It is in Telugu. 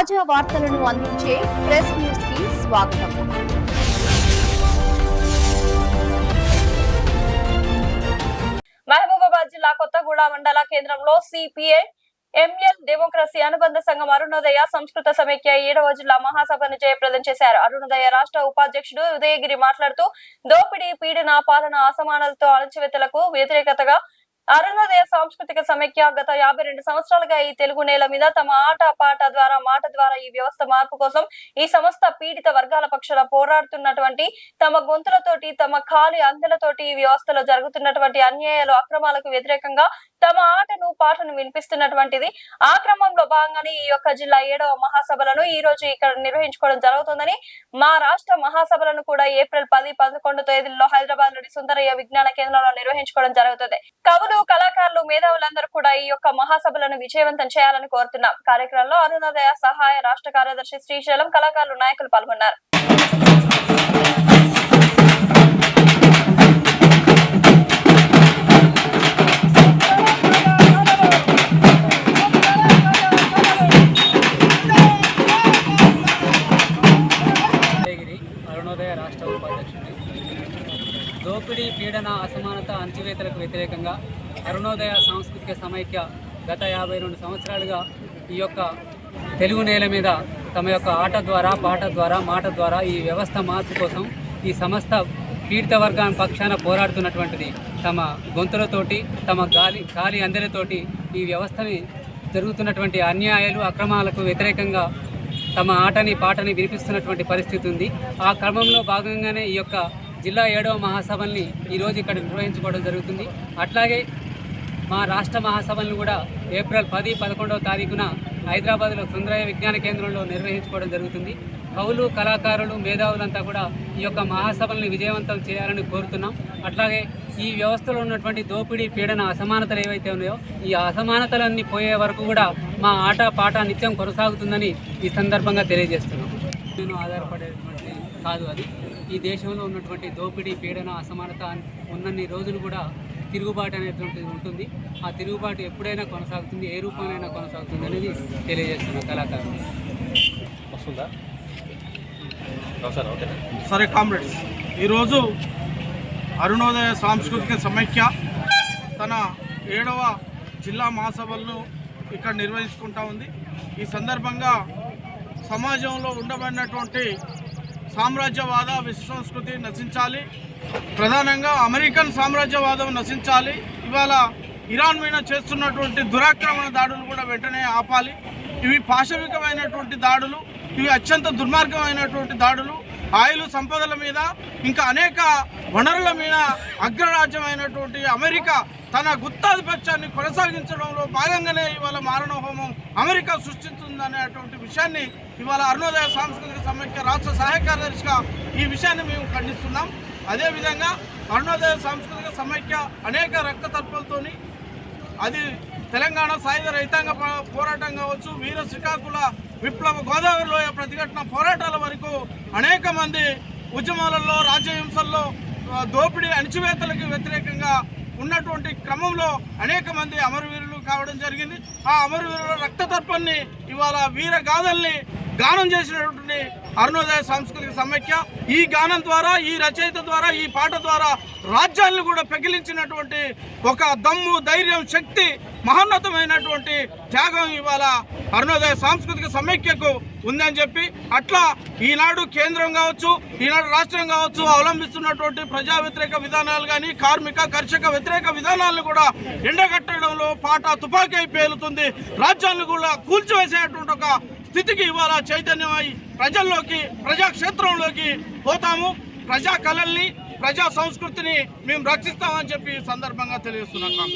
తాజా వార్తలను అందించే ప్రెస్ న్యూస్ కి స్వాగతం. మహబూబాబాద్ జిల్లా కొత్తగూడ మండల కేంద్రంలో సిపిఐ ఎంఎల్ డెమోక్రసీ అనుబంధ సంఘం అరుణోదయ సంస్కృత సమైక్య 7వ జిల్లా మహాసభను జయప్రదం చేశారు. అరుణోదయ రాష్ట్ర ఉపాధ్యక్షుడు ఉదయగిరి మాట్లాడుతూ దోపిడీ, పీడన, పాలన, అసమానతతో అణచివేతలకు వ్యతిరేకతగా అరుణోదయ సాంస్కృతిక సమైక్య గత 52 సంవత్సరాలుగా ఈ తెలుగు నేల మీద తమ ఆట పాట ద్వారా మాట ద్వారా ఈ వ్యవస్థ మార్పు కోసం ఈ సంస్థ పీడిత వర్గాల పక్షాన పోరాడుతున్నటువంటి తమ గొంతులతోటి తమ ఖాళీ అందెలతోటి ఈ వ్యవస్థలో జరుగుతున్నటువంటి అన్యాయాలు, అక్రమాలకు వ్యతిరేకంగా తమ ఆటను పాటను వినిపిస్తున్నటువంటిది. ఆ క్రమంలో భాగంగానే ఈ యొక్క జిల్లా 7వ మహాసభలను ఈ రోజు ఇక్కడ నిర్వహించుకోవడం జరుగుతుందని, మా రాష్ట్ర మహాసభలను కూడా ఏప్రిల్ 10, 11 తేదీల్లో హైదరాబాద్ లోని సుందరయ్య విజ్ఞాన కేంద్రంలో నిర్వహించుకోవడం జరుగుతుంది. కవులు, కళాకారులు, మేధావులందరూ కూడా ఈ యొక్క మహాసభలను విజయవంతం చేయాలని కోరుతున్నాం. కార్యక్రమంలో అరుణోదయ సహాయ రాష్ట్ర కార్యదర్శి శ్రీశైలం, కళాకారులు, నాయకులు పాల్గొన్నారు. అరుణోదయ రాష్ట్ర ఉపాధ్యక్షుడు. దోపిడీ, పీడన, అసమానత, అణచివేతలకు వ్యతిరేకంగా అరుణోదయ సాంస్కృతిక సమైక్య గత 52 సంవత్సరాలుగా ఈ యొక్క తెలుగు నేల మీద తమ యొక్క ఆట ద్వారా, పాట ద్వారా, మాట ద్వారా ఈ వ్యవస్థ మార్పు కోసం ఈ సంస్థ పీడిత వర్గాల పక్షాన పోరాడుతున్నటువంటిది. తమ గొంతులతోటి, తమ గాలి అందెలతోటి ఈ వ్యవస్థని జరుగుతున్నటువంటి అన్యాయాలు, అక్రమాలకు వ్యతిరేకంగా తమ ఆటని పాటని వినిపిస్తున్నటువంటి పరిస్థితి ఉంది. ఆ క్రమంలో భాగంగానే ఈ యొక్క జిల్లా 7వ మహాసభల్ని ఈరోజు ఇక్కడ నిర్వహించుకోవడం జరుగుతుంది. అట్లాగే మా రాష్ట్ర మహాసభలను కూడా ఏప్రిల్ 10, 11వ తారీఖున హైదరాబాద్లో సుందరయ్య విజ్ఞాన కేంద్రంలో నిర్వహించుకోవడం జరుగుతుంది. కవులు, కళాకారులు, మేధావులంతా కూడా ఈ యొక్క మహాసభల్ని విజయవంతం చేయాలని కోరుతున్నాం. అట్లాగే ఈ వ్యవస్థలో ఉన్నటువంటి దోపిడీ, పీడన, అసమానతలు ఏవైతే ఉన్నాయో ఈ అసమానతలన్నీ పోయే వరకు కూడా మా ఆట పాట నిత్యం కొనసాగుతుందని ఈ సందర్భంగా తెలియజేస్తున్నాం. నేను ఆధారపడేటువంటి కాదు అది. ఈ దేశంలో ఉన్నటువంటి దోపిడీ, పీడన, అసమానత ఉన్నన్ని రోజులు కూడా తిరుగుబాటు అనేటువంటిది ఉంటుంది. ఆ తిరుగుబాటు ఎప్పుడైనా కొనసాగుతుంది, ఏ రూపంలో కొనసాగుతుంది అనేది తెలియజేస్తున్న కళాకారులు. వస్తుందా? సరే కామ్రేడ్స్, ఈరోజు అరుణోదయ సాంస్కృతిక సమైక్య తన 7వ జిల్లా మహాసభలను ఇక్కడ నిర్వహించుకుంటా ఉంది. ఈ సందర్భంగా సమాజంలో ఉండబడినటువంటి సామ్రాజ్యవాద విశ్వసంస్కృతి నశించాలి, ప్రధానంగా అమెరికన్ సామ్రాజ్యవాదం నశించాలి. ఇవాళ ఇరాన్ మీద చేస్తున్నటువంటి దురాక్రమణ దాడులు కూడా వెంటనే ఆపాలి. ఇవి పాశవికమైనటువంటి దాడులు, ఇవి అత్యంత దుర్మార్గమైనటువంటి దాడులు. ఆయిల్ సంపదల మీద, ఇంకా అనేక వనరుల మీద అగ్రరాజ్యమైనటువంటి అమెరికా తన గుత్తాధిపత్యాన్ని కొనసాగించడంలో భాగంగానే ఇవాళ మారణ హోమం అమెరికా సృష్టిస్తుందనేటువంటి విషయాన్ని ఇవాళ అరుణోదయ సాంస్కృతిక సమైక్య రాష్ట్ర సహాయ కార్యదర్శిగా ఈ విషయాన్ని మేము ఖండిస్తున్నాం. అదేవిధంగా అరుణోదయ సాంస్కృతిక సమైక్య అనేక రక్తతర్పలతోని, అది తెలంగాణ సాయుధ రైతాంగ పోరాటం కావచ్చు, వీర శ్రీకాకుళ విప్లవ, గోదావరి లోయ ప్రతిఘటన పోరాటాల వరకు అనేక మంది ఉద్యమాలలో, రాజ్యహింసల్లో, దోపిడీ, అణచివేతలకు వ్యతిరేకంగా ఉన్నటువంటి క్రమంలో అనేక మంది అమరవీరులు కావడం జరిగింది. ఆ అమరవీరుల రక్తతర్పాన్ని ఇవాళ వీరగాథల్ని గానం చేసినటువంటి అరుణోదయ సాంస్కృతిక సమైక్య ఈ గానం ద్వారా, ఈ రచయిత ద్వారా, ఈ పాట ద్వారా రాజ్యాలను కూడా పెకిలించినటువంటి ఒక దమ్ము, ధైర్యం, శక్తి, మహోన్నతమైనటువంటి త్యాగం ఇవాళ అరుణోదయ సాంస్కృతిక సమైక్యకు ఉందని చెప్పి, అట్లా ఈనాడు కేంద్రం కావచ్చు, ఈనాడు రాష్ట్రం కావచ్చు అవలంబిస్తున్నటువంటి ప్రజా వ్యతిరేక విధానాలు కానీ, కార్మిక, కర్షక వ్యతిరేక విధానాలను కూడా ఎండగట్టడంలో పాట తుపాకీ అయి పేలుతుంది. రాజ్యాలను కూడా కూల్చివేసేటువంటి ఒక స్థితికి ఇవాళ చైతన్యమై ప్రజల్లోకి, ప్రజాక్షేత్రంలోకి పోతాము. ప్రజా కళల్ని, ప్రజా సంస్కృతిని మేము రక్షిస్తామని చెప్పి సందర్భంగా తెలియజేస్తున్నాం.